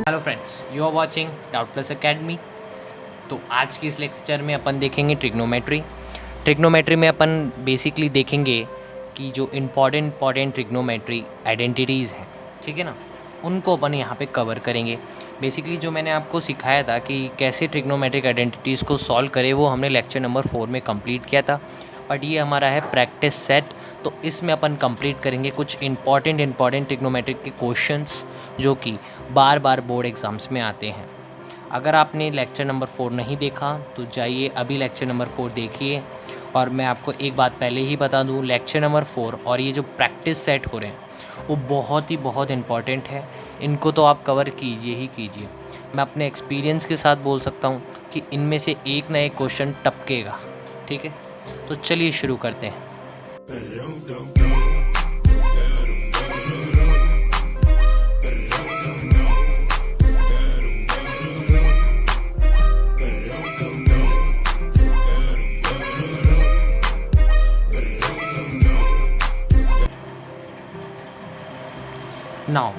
Hello friends, you are watching doubt plus academy. तो आज के इस लेक्चर में अपन देखेंगे ट्रिग्नोमेट्री में अपन बेसिकली देखेंगे कि जो इम्पॉर्टेंट ट्रिग्नोमेट्री आइडेंटिटीज़ हैं, ठीक है ना, उनको अपन यहाँ पे कवर करेंगे। बेसिकली जो मैंने आपको सिखाया था कि कैसे ट्रिग्नोमेट्रिक आइडेंटिटीज़ को सॉल्व करें, वो हमने लेक्चर नंबर 4 में कंप्लीट किया था। बट ये हमारा है प्रैक्टिस सेट, तो इसमें अपन कंप्लीट करेंगे कुछ इम्पॉर्टेंट ट्रिग्नोमेट्रिक के क्वेश्चंस जो कि बार बार बोर्ड एग्ज़ाम्स में आते हैं। अगर आपने लेक्चर नंबर 4 नहीं देखा तो जाइए अभी लेक्चर नंबर 4 देखिए। और मैं आपको एक बात पहले ही बता दूं, लेक्चर नंबर 4 और ये जो प्रैक्टिस सेट हो रहे हैं वो बहुत इम्पॉर्टेंट है। इनको तो आप कवर कीजिए ही कीजिए। मैं अपने एक्सपीरियंस के साथ बोल सकता हूँ कि इनमें से एक ना एक क्वेश्चन टपकेगा, ठीक है। तो चलिए शुरू करते हैं। नाउ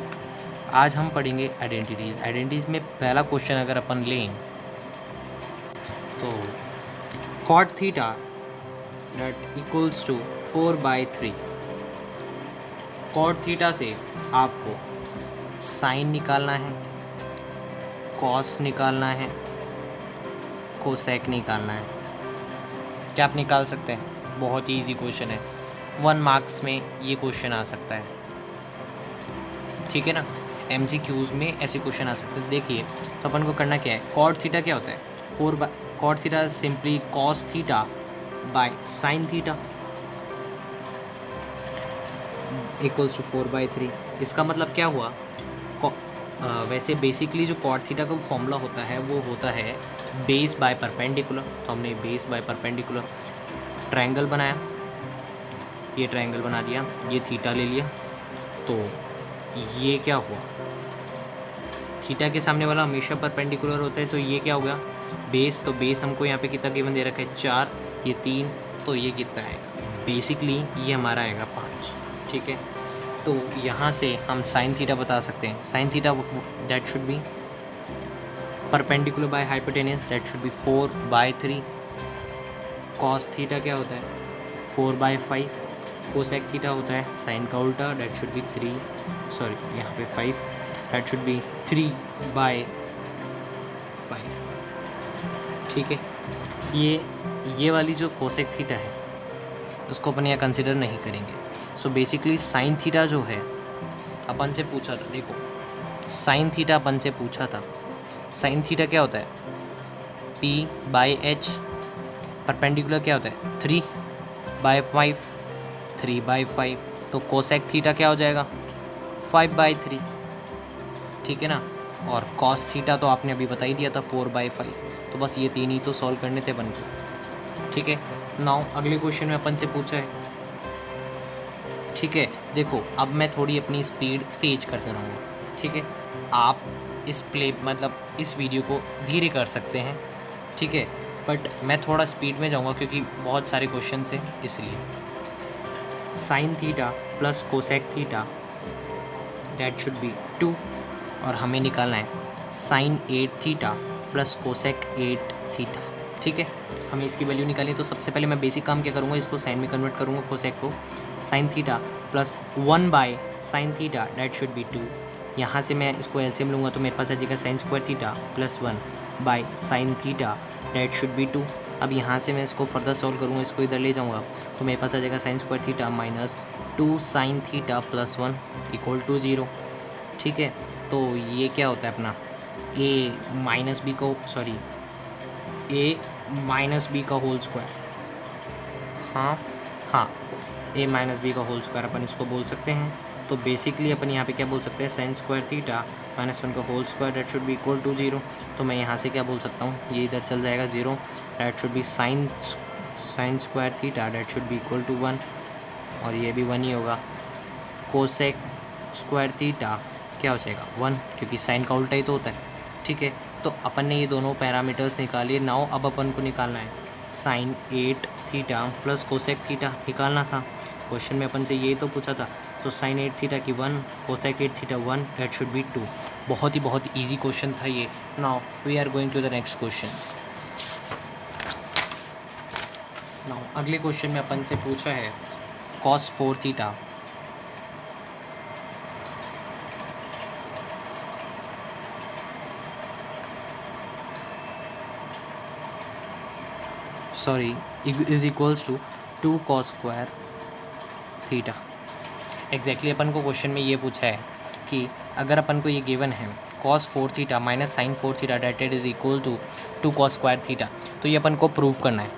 आज हम पढ़ेंगे आइडेंटिटीज़ में पहला क्वेश्चन अगर अपन लें तो cot theta that equals to 4/3। Cot theta से आपको साइन निकालना है, कॉस निकालना है, कोसेक निकालना है। क्या आप निकाल सकते हैं? बहुत ही ईजी क्वेश्चन है, 1 मार्क्स में ये क्वेश्चन आ सकता है, ठीक है ना। MCQs में ऐसे क्वेश्चन आ सकते हैं। देखिए तो अपन को करना क्या है, कॉट थीटा क्या होता है, cot theta simply cos theta by sine theta equals to 4/3। इसका मतलब क्या हुआ, वैसे बेसिकली जो कॉट थीटा का फॉर्मूला होता है वो होता है बेस बाय परपेंडिकुलर। तो हमने बेस बाय परपेंडिकुलर ट्रायंगल बनाया, ये ट्रायंगल बना दिया, ये थीटा ले लिया। तो ये क्या हुआ, थीटा के सामने वाला हमेशा परपेंडिकुलर होता है, तो ये क्या हो गया बेस। तो बेस हमको यहाँ पे कितना गिवन दे रखा है 4, ये 3, तो ये कितना आएगा, बेसिकली ये हमारा आएगा 5, ठीक है। तो यहाँ से हम साइन थीटा बता सकते हैं। Sine theta that should B perpendicular by hypotenuse, that should B 4/3। Cos theta क्या होता है 4/5। कोसेक थीटा होता है साइन का उल्टा, दैट शुड बी 3, यहाँ पे 5, दैट शुड बी 3/5, ठीक है। ये वाली जो कोसेक थीटा है उसको अपन यहाँ कंसिडर नहीं करेंगे। सो बेसिकली साइन थीटा जो है अपन से पूछा था, देखो साइन थीटा अपन से पूछा था। साइन थीटा क्या होता है P/H। परपेंडिकुलर क्या होता है 3/5, 3/5। तो कोसेक थीटा क्या हो जाएगा 5/3, ठीक है ना। और कॉस थीटा तो आपने अभी बता ही दिया था 4/5। तो बस ये 3 ही तो सॉल्व करने थे बन के, ठीक है। नाउ अगले क्वेश्चन में अपन से पूछा है, ठीक है। देखो अब मैं थोड़ी अपनी स्पीड तेज करते रहूँगा, ठीक है। आप इस वीडियो को धीरे कर सकते हैं, ठीक है, बट मैं थोड़ा स्पीड में जाऊँगा क्योंकि बहुत सारे क्वेश्चन हैं इसलिए। Sine theta plus cosec theta that should be 2, और हमें निकालना है sine 8 theta plus cosec 8 theta, ठीक है। हमें इसकी वैल्यू निकालनी है। तो सबसे पहले मैं बेसिक काम क्या करूँगा, इसको साइन में कन्वर्ट करूँगा, कोसेक को। Sign theta plus 1/sin theta that should be 2। यहाँ से मैं इसको एलसीएम लूँगा तो मेरे पास आ जाएगा sin square theta plus 1/sin theta that should be 2। अब यहाँ से मैं इसको फर्दर सॉल्व करूँगा, इसको इधर ले जाऊँगा तो मेरे पास आ जाएगा sin square theta minus 2sin theta plus 1 equal to 0, ठीक है। तो ये क्या होता है अपना a माइनस बी का होल स्क्वायर, हाँ a माइनस बी का होल स्क्वायर अपन इसको बोल सकते हैं। तो बेसिकली अपन यहाँ पे क्या बोल सकते हैं, sin स्क्वायर थीटा माइनस 1 का whole square that should be equal to 0। तो मैं यहाँ से क्या बोल सकता हूँ, ये इधर चल जाएगा 0, that should be sin square theta that should be equal to 1, और ये भी 1 ही होगा। कोसेक स्क्वायर थीटा क्या हो जाएगा 1, क्योंकि साइन का उल्टा ही तो होता है, ठीक है। तो अपन ने ये दोनों पैरामीटर्स निकाले। नाउ अब अपन को निकालना है sin 8 theta plus cosec theta निकालना था। क्वेश्चन में अपन से ये तो पूछा था, तो साइन 8 थीटा की 1, cosec 8 theta 1, that should be 2। बहुत ही ईजी क्वेश्चन था ये। Now we are going to the next question. Now अगले क्वेश्चन में अपन से पूछा है cos 4 theta is equals to 2 cos square theta. Exactly अपन को क्वेश्चन में ये पूछा है कि अगर अपन को ये गिवन है cos 4 theta minus sine 4 theta that is equal to 2 cos square theta, तो ये अपन को प्रूव करना है।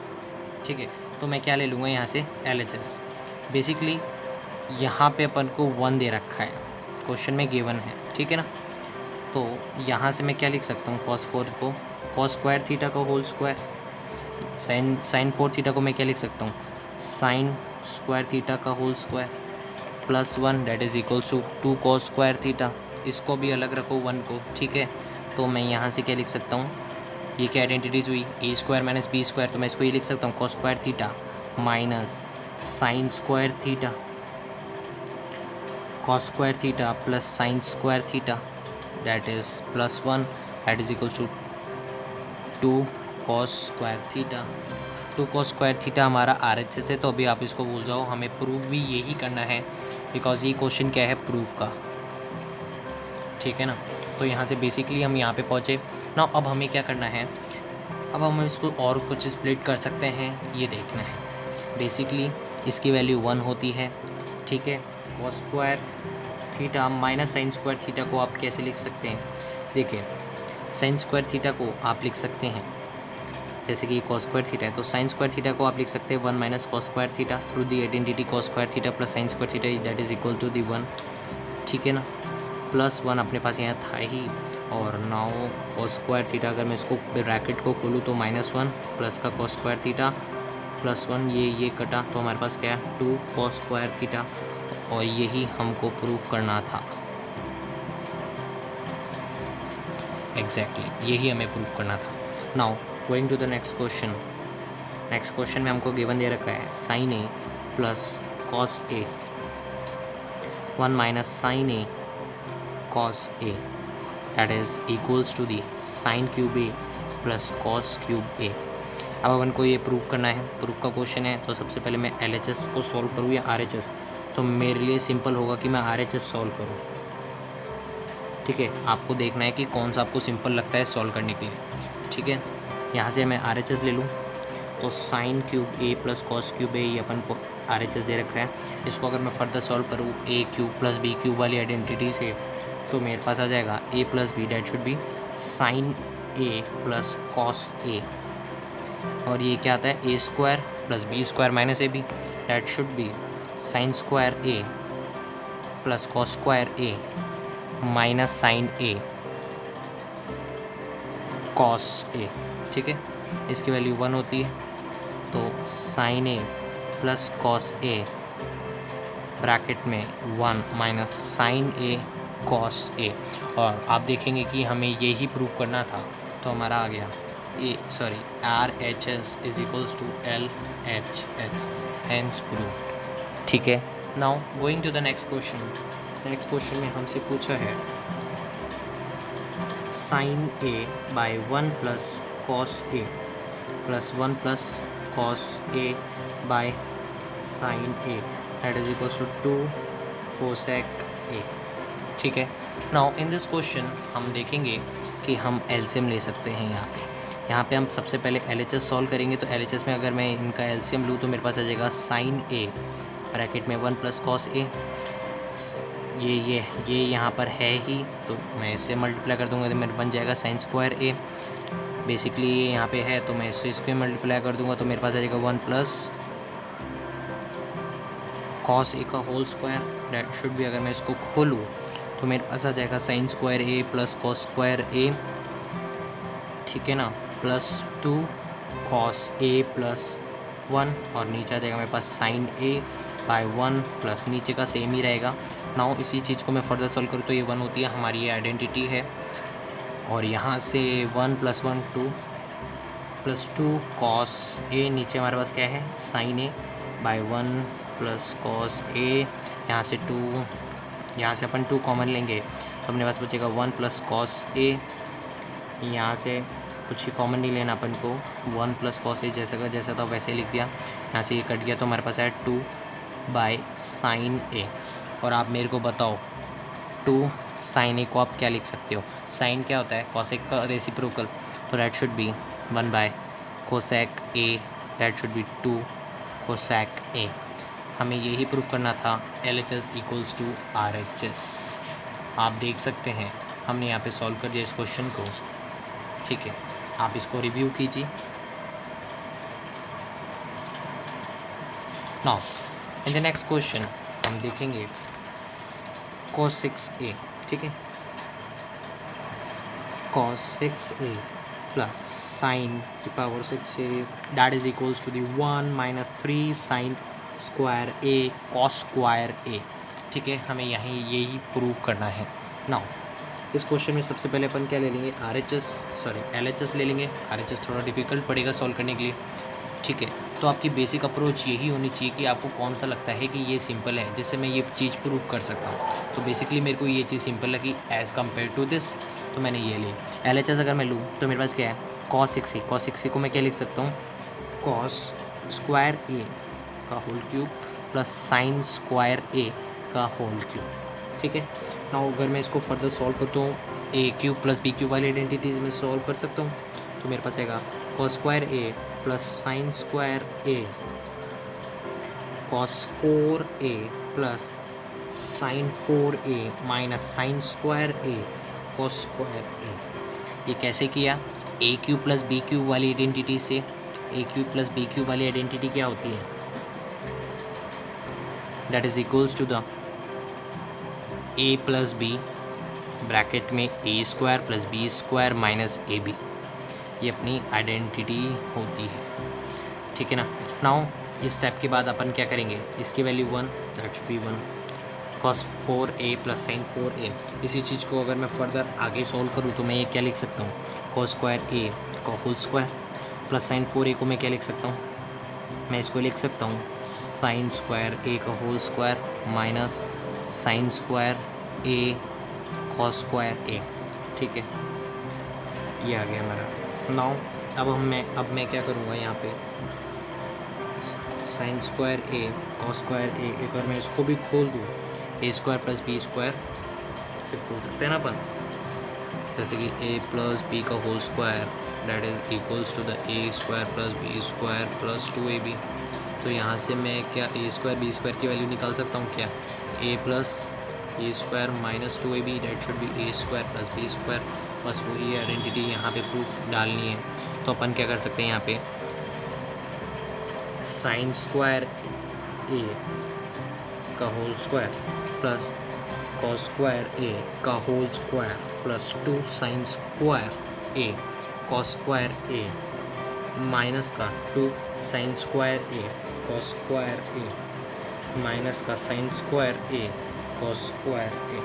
ठीक है, तो मैं क्या ले लूँगा यहाँ से LHS। बेसिकली यहाँ पे अपन को 1 दे रखा है, क्वेश्चन में गिवन है, ठीक है ना। तो यहाँ से मैं क्या लिख सकता हूँ, cos 4 को cos स्क्वायर थीटा का होल स्क्वायर, साइन 4 थीटा को मैं क्या लिख सकता हूँ, साइन स्क्वायर थीटा का whole square plus 1 that is equals to 2 cos square theta. इसको भी अलग रखो 1 को, ठीक है। तो मैं यहाँ से क्या लिख सकता हूँ, ये क्या आइडेंटिटीज़ हुई, a square minus b square, तो मैं इसको ये लिख सकता हूँ cos square theta minus sine square theta, cos square theta plus sine square theta that is plus 1 that is equals to 2 cos square theta. 2 cos square theta हमारा RHS है, तो अभी आप इसको भूल जाओ, हमें प्रूफ भी यही करना है बिकॉज ये क्वेश्चन क्या है, प्रूफ का, ठीक है ना। तो यहाँ से बेसिकली हम यहाँ पे पहुँचे ना। अब हमें क्या करना है, अब हम इसको और कुछ स्प्लिट कर सकते हैं, ये देखना है। बेसिकली इसकी वैल्यू 1 होती है, ठीक है। cos square theta minus sine square theta को आप कैसे लिख सकते हैं, देखिए साइन स्क्वायर थीटा को आप लिख सकते हैं जैसे कि cos स्क्वायर थीटा है, तो साइन स्क्वायर थीटा को आप लिख सकते हैं 1 minus cos square theta through the identity cos square theta plus sine square theta that is equal to the 1, ठीक है ना। प्लस 1 अपने पास यहाँ था ही, और नाउ cos स्क्वायर थीटा अगर मैं इसको ब्रैकेट को खोलूँ तो -1 प्लस का cos स्क्वायर थीटा प्लस 1, ये कटा, तो हमारे पास क्या है 2 cos स्क्वायर थीटा, और यही हमको प्रूफ करना था। एग्जैक्टली यही हमें प्रूफ करना था। Now going to the next question. Next question में हमको गिवन दे रखा है sine A plus cos A 1 minus sine A cos A that is equals to the sine cube A plus cos cube A. अब अपन को ये proof करना है, प्रूफ का क्वेश्चन है, तो सबसे पहले मैं LHS को सॉल्व करूँ या RHS, तो मेरे लिए सिंपल होगा कि मैं RHS सॉल्व करूँ, ठीक है। आपको देखना है कि कौन सा आपको सिंपल लगता है सॉल्व करने के लिए, ठीक है। यहाँ से मैं RHS ले लूँ, तो sign cube A plus cos cube ए, ये अपन को RHS दे रखा है। इसको अगर मैं फर्दर सॉल्व करूँ A cube plus B cube वाली आइडेंटिटी से, तो मेरे पास आ जाएगा A plus B that should be sine A plus cos A, और ये क्या आता है A square plus B square minus A B that should be sine square A plus cos square A minus sine A cos A, ठीक है। इसकी value 1 होती है, तो sine A plus cos A bracket में 1 minus sine A cos A, और आप देखेंगे कि हमें यही प्रूफ करना था, तो हमारा आ गया RHS is equals to LHS, hence proved, ठीक है। Now going to the next question. Next question में हमसे पूछा है sine A by 1 plus cos a plus 1 plus cos A by sine A that is equals to 2 cosec a, ठीक है। Now in this question हम देखेंगे कि हम एलसीएम ले सकते हैं। यहाँ पे हम सबसे पहले LHS सॉल्व करेंगे, तो LHS में अगर मैं इनका एलसीएम लूँ तो मेरे पास आ जाएगा साइन ए ब्रैकेट में 1 प्लस कॉस ए, ये यहाँ पर है ही, तो मैं इससे मल्टीप्लाई कर दूंगा तो मेरे बन जाएगा साइन स्क्वायर ए। बेसिकली ये यहाँ पे है, तो मैं इसको मल्टीप्लाई कर दूंगा तो मेरे पास आ जाएगा 1 प्लस कॉस ए का होल स्क्वायर डेट शुड भी, अगर मैं इसको खोलूँ तो मेरे पास आ जाएगा sine square A plus cos square ए, ठीक है ना, प्लस 2 कॉस ए प्लस 1, और नीचे आ जाएगा मेरे पास साइन ए बाय 1 प्लस नीचे का सेम ही रहेगा। नाउ इसी चीज़ को मैं फर्दर सॉल्व करूँ तो ये 1 होती है, हमारी ये आइडेंटिटी है, और यहाँ से 1 प्लस 1 2 प्लस 2 कॉस ए, नीचे हमारे पास क्या है sine A by 1 plus cos ए, यहाँ से 2, यहाँ से अपन 2 कॉमन लेंगे तो अपने पास बचेगा 1 प्लस कॉस ए, यहाँ से कुछ ही कॉमन नहीं लेना अपन को, 1 प्लस कॉस ए जैसा का जैसा था वैसे ही लिख दिया, यहाँ से ये कट गया तो हमारे पास है 2 बाय साइन ए। और आप मेरे को बताओ 2 साइन ए को आप क्या लिख सकते हो? साइन क्या होता है? कॉसेक का रेसिप्रोकल, तो that should be 1 bye cosec A, that should be 2 cosec ए। हमें यही प्रूफ करना था LHS इक्वल्स टू RHS। आप देख सकते हैं हमने यहाँ पे सॉल्व कर दिया इस क्वेश्चन को, ठीक है। आप इसको रिव्यू कीजिए। Now in the next question हम देखेंगे cos 6a, ठीक है, cos 6a प्लस साइन की power 6a that is equals to the 1 minus 3 sine square a cos square a, ठीक है। हमें यहीं यही प्रूव करना है। नाउ इस क्वेश्चन में सबसे पहले अपन क्या ले लेंगे? LHS ले लेंगे। RHS थोड़ा डिफिकल्ट पड़ेगा सॉल्व करने के लिए, ठीक है। तो आपकी बेसिक अप्रोच यही होनी चाहिए कि आपको कौन सा लगता है कि ये सिंपल है जिससे मैं ये चीज़ प्रूव कर सकता हूँ। तो बेसिकली मेरे को ये चीज़ सिंपल लगी एज़ कम्पेयर टू दिस, तो मैंने ये ली। LHS अगर मैं लूँ तो मेरे पास क्या है? cos 6a को मैं क्या लिख सकता हूँ? cos स्क्वायर a का whole cube plus sine square a का होल क्यूब, ठीक है। ना अगर मैं इसको फर्दर सॉल्व करता हूँ a cube plus B cube वाली आइडेंटिटीज़ में सॉल्व कर सकता हूँ, तो मेरे पास आएगा cos square a plus sine square a cos 4a plus sine 4a minus sine square a cos square a। ये कैसे किया? A cube plus B cube वाली आइडेंटिटी से। A cube plus B cube वाली आइडेंटिटी क्या होती है? That is equals to the a plus b bracket में A square plus B square minus A b, ये अपनी आइडेंटिटी होती है, ठीक है ना। नाउ इस स्टेप के बाद अपन क्या करेंगे? इसकी value 1, that should be 1 cos 4a plus sine 4a। इसी चीज़ को अगर मैं फर्दर आगे सॉल्व करूँ तो मैं ये क्या लिख सकता हूँ? cos स्क्वायर a का whole square plus sine 4a को मैं क्या लिख सकता हूँ? मैं इसको लिख सकता हूँ साइन स्क्वायर a का whole square minus sine square a cos square a, ठीक है। ये आ गया मेरा। नाउ अब मैं क्या करूँगा यहाँ पे? Sine square a cos square a, एक बार मैं इसको भी खोल दूँ, A square plus B square से खोल सकते हैं ना अपन, जैसे कि a प्लस बी का whole square that is equals to the A square plus B square plus 2ab। तो यहाँ से मैं क्या ए स्क्वायर बी स्क्वायर की वैल्यू निकाल सकता हूँ क्या? A plus A square minus 2ab that should be a square plus B square. बस वही आइडेंटिटी यहाँ पे प्रूफ डालनी है। तो अपन क्या कर सकते हैं यहाँ पे? साइन स्क्वायर ए का whole square plus cos square a का whole square plus 2 sine square a cos square a minus का 2 sine square a cos square a minus का sine square a cos square a,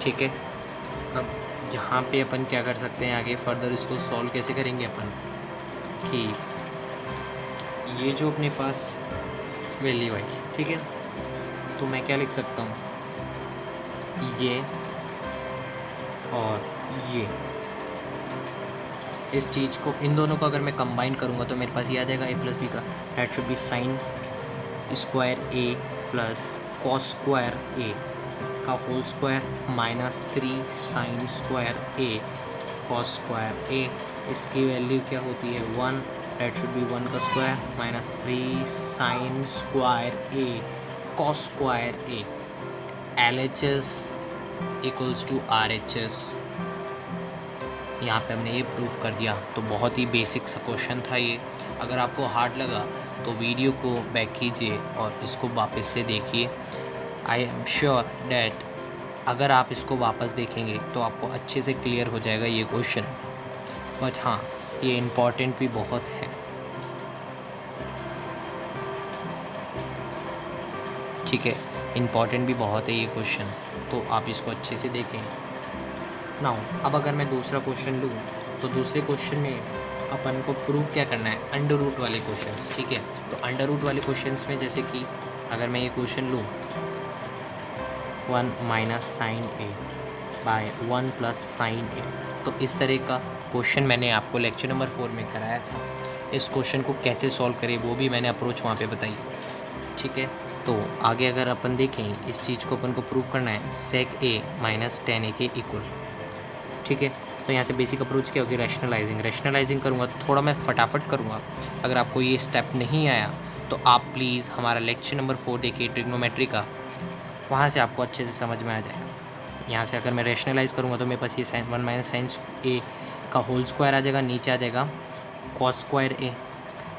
ठीक है। अब यहाँ पे अपन क्या कर सकते हैं आगे फर्दर इसको सॉल्व कैसे करेंगे अपन कि ये जो अपने पास वैल्यू आई, ठीक है, तो मैं क्या लिख सकता हूँ? ये और ये, इस चीज़ को इन दोनों को अगर मैं कंबाइन करूँगा तो मेरे पास ये आ जाएगा a प्लस बी का that should be sine square a plus cos square a का whole square minus 3 sine square a cos square a। इसकी वैल्यू क्या होती है? 1, दैट शुड बी 1 का square minus 3 sine square a cos square a। LHS equals to RHS। यहाँ पे हमने ये प्रूफ कर दिया। तो बहुत ही बेसिक सा क्वेश्चन था ये। अगर आपको हार्ड लगा तो वीडियो को बैक कीजिए और इसको वापस से देखिए। आई एम श्योर डैट अगर आप इसको वापस देखेंगे तो आपको अच्छे से क्लियर हो जाएगा ये क्वेश्चन। बट हाँ, ये इम्पॉर्टेंट भी बहुत है, ठीक है, इम्पॉर्टेंट भी बहुत है ये क्वेश्चन, तो आप इसको अच्छे से देखें। नाउ अब अगर मैं दूसरा क्वेश्चन लूँ तो दूसरे क्वेश्चन में अपन को प्रूव क्या करना है, अंडर रूट वाले क्वेश्चंस, ठीक है। तो अंडर रूट वाले क्वेश्चंस में जैसे कि अगर मैं ये क्वेश्चन लूँ 1 minus sine A by 1 plus sine ए, तो इस तरह का क्वेश्चन मैंने आपको लेक्चर नंबर 4 में कराया था। इस क्वेश्चन को कैसे सॉल्व करें वो भी मैंने अप्रोच वहाँ पे बताई, ठीक है। तो आगे अगर अपन देखें इस चीज़ को अपन को प्रूव करना है सेक ए माइनस टेन ए के इक्वल, ठीक है। तो यहाँ से बेसिक अप्रोच क्या होगी, रैशनलाइजिंग करूँगा, थोड़ा मैं फटाफट करूँगा। अगर आपको ये स्टेप नहीं आया तो आप प्लीज़ हमारा लेक्चर नंबर 4 देखिए ट्रिग्नोमेट्री का, वहाँ से आपको अच्छे से समझ में आ जाएगा। यहाँ से अगर मैं रैशनलाइज़ करूँगा तो मेरे पास ये साइन 1 माइनस साइन ए का होल स्क्वायर आ जाएगा, नीचे आ जाएगा कॉस स्क्वायर ए,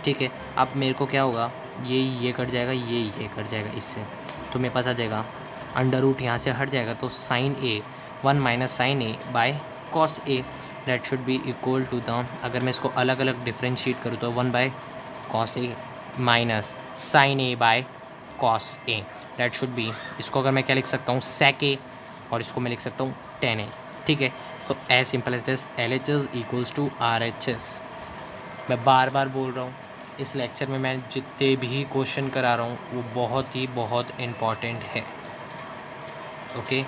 ठीक है। अब मेरे को क्या होगा, ये कट जाएगा, ये कट जाएगा इससे, तो मेरे पास आ जाएगा अंडर रूट, यहाँ से हट जाएगा तो sine A 1 minus sine A by cos A, that should be equal to the, अगर मैं इसको अलग अलग डिफ्रेंशिएट करूँ तो 1 by cos A minus sine A by cos A, that should be, इसको अगर मैं क्या लिख सकता हूँ सेक ए, और इसको मैं लिख सकता हूँ टेन ए, ठीक है। तो as simple as this LHS equals to RHS। मैं बार बार बोल रहा हूँ, इस लेक्चर में मैं जितने भी क्वेश्चन करा रहा हूँ वो बहुत इम्पॉर्टेंट है, okay.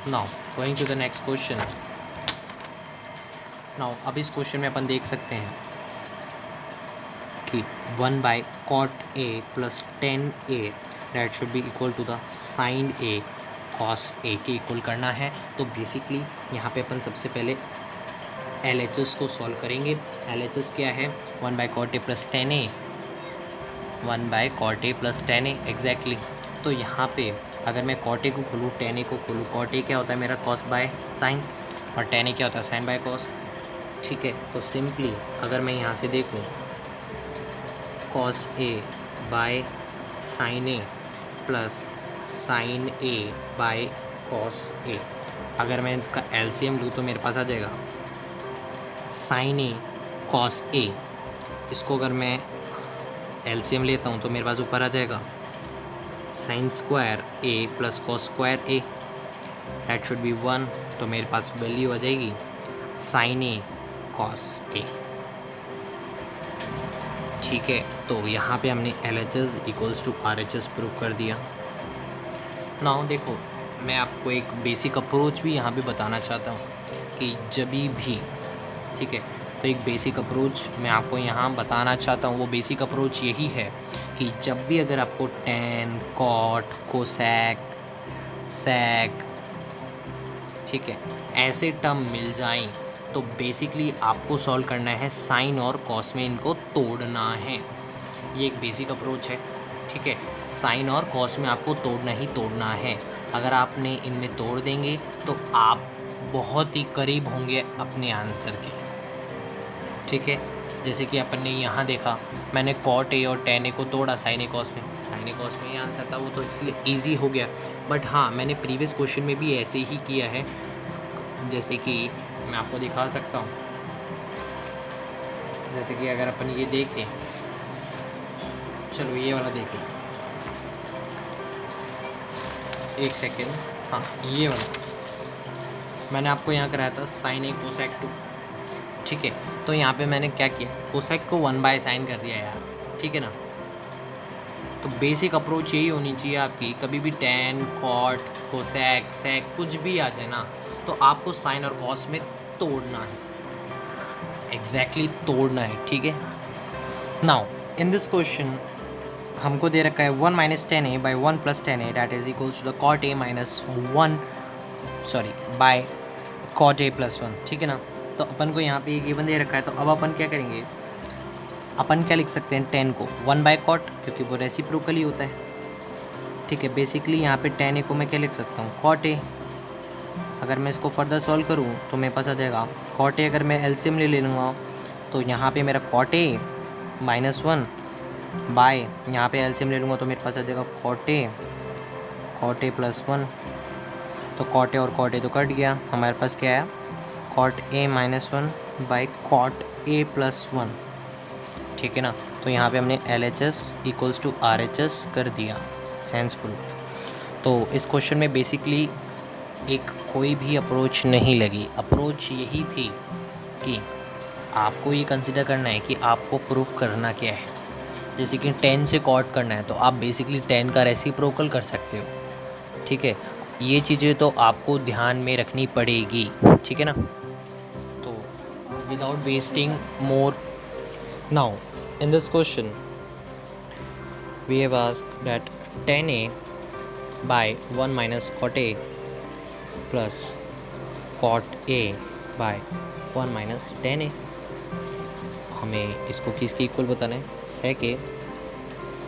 Now going to the next question. Now अब इस क्वेश्चन में अपन देख सकते हैं कि 1 by cot A plus tan A that should be equal to the sine A cos A के इक्वल करना है। तो बेसिकली यहाँ पे अपन सबसे पहले LHS को सॉल्व करेंगे। LHS क्या है, 1 by cot A plus tan A, 1 by cot A plus tan A exactly. तो यहाँ पे अगर मैं कॉट ए को खोलूँ, टेन ए को खोलूँ, कॉट ए क्या होता है मेरा कॉस बाय साइन, और टेन ए क्या होता है साइन बाय कॉस, ठीक है। तो सिंपली अगर मैं यहाँ से देखूँ cos A by sine A plus sine A by cos A, अगर मैं इसका LCM लूँ तो मेरे पास आ जाएगा साइन ए कॉस ए, इसको अगर मैं LCM लेता हूँ तो मेरे पास ऊपर आ जाएगा sine square A plus cos square A, that should be 1, तो मेरे पास वैल्यू आ जाएगी साइन ए कॉस ए, ठीक है। तो यहाँ पे हमने LHS equals to RHS prove कर दिया। नाउ देखो, मैं आपको एक बेसिक अप्रोच भी यहाँ पे बताना चाहता हूँ कि जब भी, ठीक है, तो एक बेसिक अप्रोच मैं आपको यहाँ बताना चाहता हूँ। वो बेसिक अप्रोच यही है कि जब भी अगर आपको टेन, कॉट, कोसेक, सेक, ठीक है, ऐसे टर्म मिल जाएं तो बेसिकली आपको सॉल्व करना है साइन और कॉस में इनको तोड़ना है। ये एक बेसिक अप्रोच है, ठीक है। साइन और कॉस में आपको तोड़ना ही तोड़ना है। अगर आपने इनमें तोड़ देंगे तो आप बहुत ही करीब होंगे अपने आंसर के, ठीक है। जैसे कि अपन ने यहाँ देखा, मैंने कॉट ए और टेन ए को तोड़ा साइन ए कॉस में ये आंसर था, वो तो इसलिए इजी हो गया। बट हाँ, मैंने प्रीवियस क्वेश्चन में भी ऐसे ही किया है, जैसे कि मैं आपको दिखा सकता हूँ। जैसे कि अगर अपन ये देखें, चलो ये वाला देख लें, एक सेकेंड, हाँ ये वाला मैंने आपको यहाँ कराया था साइन ए कोसेक 2, ठीक है। तो यहाँ पे मैंने क्या किया, कोसेक को 1 बाय साइन कर दिया यार, ठीक है ना। तो बेसिक अप्रोच यही होनी चाहिए आपकी, कभी भी टेन, कॉट, कोसेक, सेक कुछ भी आ जाए ना, तो आपको साइन और कॉस में तोड़ना है, एग्जैक्टली तोड़ना है, ठीक है। नाउ इन दिस क्वेश्चन हमको दे रखा है 1 minus tan A by 1 plus tan A, that is equals to the cot A minus 1 by cot A plus 1, ठीक है ना। तो अपन को यहाँ पे ये गिवन दे रखा है, तो अब अपन क्या करेंगे, अपन क्या लिख सकते हैं, 10 को 1 बाय कॉट, क्योंकि वो रेसिप्रोकल ही होता है, ठीक है। बेसिकली यहाँ पे 10 ए को मैं क्या लिख सकता हूँ, कॉट ए। अगर मैं इसको फर्दर सॉल्व करूँ तो मेरे पास आ जाएगा कॉट ए, अगर मैं LCM ले लूँगा तो यहाँ पे मेरा कॉट ए माइनस 1 बाय, यहाँ पे LCM ले लूँगा तो मेरे पास आ जाएगा कॉट ए प्लस 1, तो कॉट ए और कॉट ए तो कट गया, हमारे पास क्या है cot A minus 1 by cot A plus 1, ठीक है ना। तो यहाँ पे हमने LHS इक्वल्स टू RHS कर दिया, हैंस प्रूफ। तो इस क्वेश्चन में बेसिकली एक कोई भी अप्रोच नहीं लगी, अप्रोच यही थी कि आपको ये कंसिडर करना है कि आपको प्रूफ करना क्या है। जैसे कि 10 से कॉट करना है तो आप बेसिकली 10 का रेसिप्रोकल कर सकते हो, ठीक है। ये चीज़ें तो आपको ध्यान में रखनी पड़ेगी, ठीक है ना। तो without wasting more, now in this question we have asked that 10a by 1 minus cot a plus cot a by 1 minus 10a। हमें इसको किसके इक्वल बताना है, sec a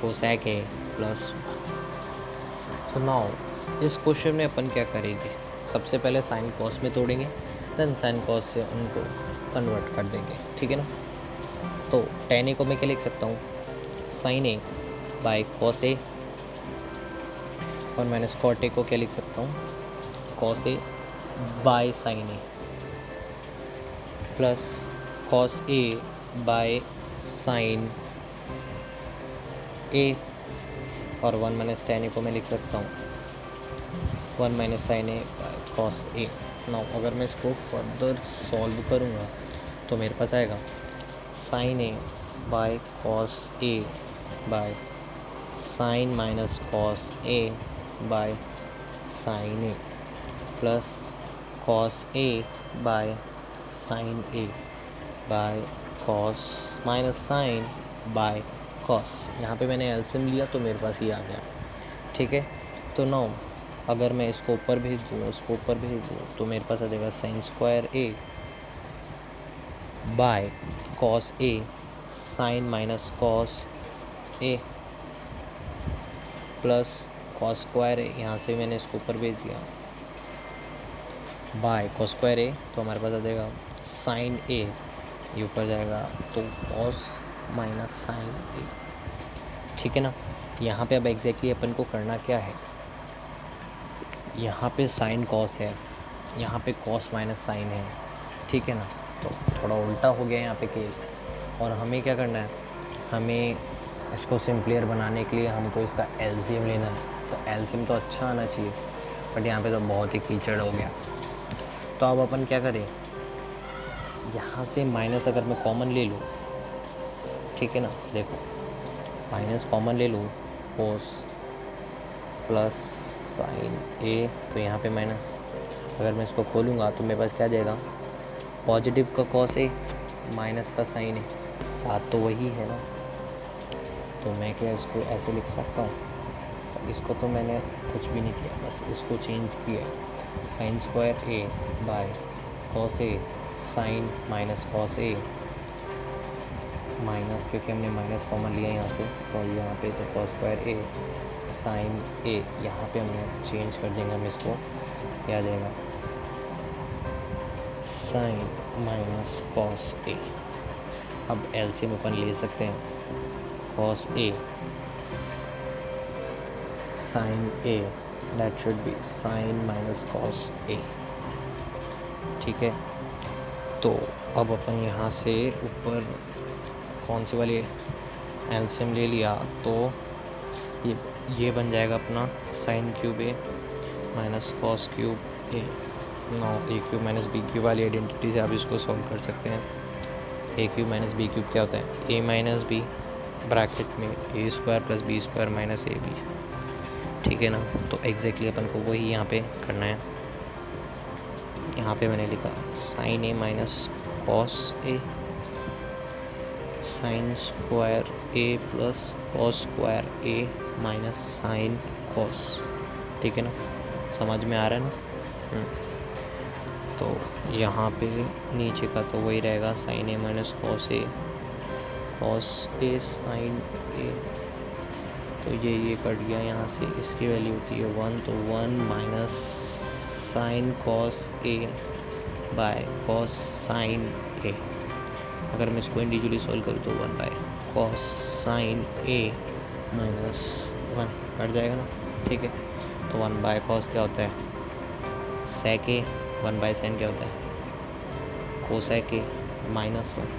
cosec a plus. So now इस क्वेश्चन में अपन क्या करेंगे, सबसे पहले साइन कॉस में तोड़ेंगे, देन साइन कॉस से उनको कन्वर्ट कर देंगे, ठीक है ना। तो tan a को मैं क्या लिख सकता हूँ, sine a by cos a, और माइनस कॉट a को क्या लिख सकता हूँ, cos a by sine a, plus cos a by sine a, और 1 माइनस tan a को मैं लिख सकता हूँ 1 minus sine a by cos a। Now अगर मैं इसको फर्दर सॉल्व करूँगा तो मेरे पास आएगा sine a by cos a by sine minus cos a by sine a, plus cos a by sine a by cos minus sine by cos. यहाँ पे मैंने एलसीएम लिया तो मेरे पास ये आ गया, ठीक है। तो नाउ अगर मैं इसको ऊपर भेज दूँ, इसको ऊपर भेज दूँ तो मेरे पास आ जाएगा sine square a by cos a sine minus cos a, plus cos square a, यहाँ से मैंने इसको ऊपर भेज दिया, बाय कॉस स्क्वायर a, तो हमारे पास आ जाएगा साइन a, ये ऊपर जाएगा तो कॉस माइनस साइन a, ठीक है ना। यहाँ पे अब एग्जैक्टली अपन को करना क्या है, यहाँ पे साइन कॉस है, यहाँ पे कॉस माइनस साइन है, ठीक है ना। तो थोड़ा उल्टा हो गया यहाँ पे केस, और हमें क्या करना है, हमें इसको सिंपलियर बनाने के लिए हमको इसका एलसीएम लेना है। तो एलसीएम तो अच्छा आना चाहिए, बट यहाँ पे तो बहुत ही कीचड़ हो गया। तो अब अपन क्या करें, यहाँ से माइनस अगर मैं कॉमन ले लूँ, ठीक है ना, देखो माइनस कॉमन ले लूँ, कोस प्लस साइन ए, तो यहाँ पे माइनस, अगर मैं इसको खोलूँगा तो मेरे पास क्या जाएगा, पॉजिटिव का कॉस ए माइनस का साइन ए, बात तो वही है ना। तो मैं क्या इसको ऐसे लिख सकता हूँ, इसको तो मैंने कुछ भी नहीं किया, बस इसको चेंज किया, sine square A by cos A sine minus cos A, minus क्योंकि हमने माइनस कॉमन लिया यहाँ से, तो यहाँ पे तो कॉस स्क्वायर ए साइन ए, यहाँ पे हमने चेंज कर देंगे हम इसको, क्या आ जाएगा साइन माइनस कॉस ए। अब एलसीएम अपन ले सकते हैं, cos A sine A, that should be sine minus cos A, ठीक है। तो अब अपन यहाँ से ऊपर कौन सी वाली एलसीएम ले लिया, तो ये बन जाएगा अपना sine cube A minus cos cube A. Now A cube minus B cube वाली आइडेंटिटी से आप इसको सॉल्व कर सकते हैं। A cube minus B cube क्या होता है, ए माइनस बी ब्रैकेट में A square plus B square minus A B, ठीक है ना। तो एग्जैक्टली अपन को वही यहाँ पे करना है। यहाँ पे मैंने लिखा sign A minus cos A sign square A plus cos square A minus sine cos, ठीक है ना, समझ में आ रहा है ना। तो यहाँ पे नीचे का तो वही रहेगा, sign A minus cos A sine ए, तो ये कट गया यहाँ से, इसकी वैल्यू होती है 1, तो 1 minus sine cos A by cos sine A. अगर मैं इसको इंडिविजुअली सॉल्व करूँ तो 1 by cos sine A minus 1 cut जाएगा ना, ठीक है। तो 1 बाय कॉस क्या होता है, सेक ए, 1 बाय साइन क्या होता है, कोसेक ए माइनस 1,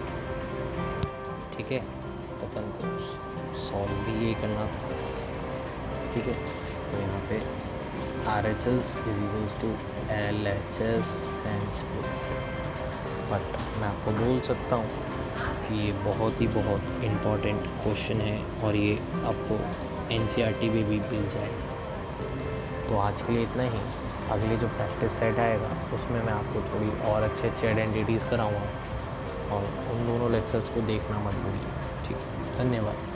ठीक है। तो अपन को सॉल्व भी यही करना था, ठीक है। तो यहाँ पे RHS is equals to LHS times but मैं आपको बोल सकता हूँ कि ये बहुत इम्पॉर्टेंट क्वेश्चन है और ये आपको NCERT में भी मिल जाएगा। तो आज के लिए इतना ही। अगले जो प्रैक्टिस सेट आएगा उसमें मैं आपको थोड़ी और अच्छे आइडेंटिटीज़ कराऊँगा और उन दोनों लेक्चर्स को देखना मत भूलिए। ठीक है, धन्यवाद।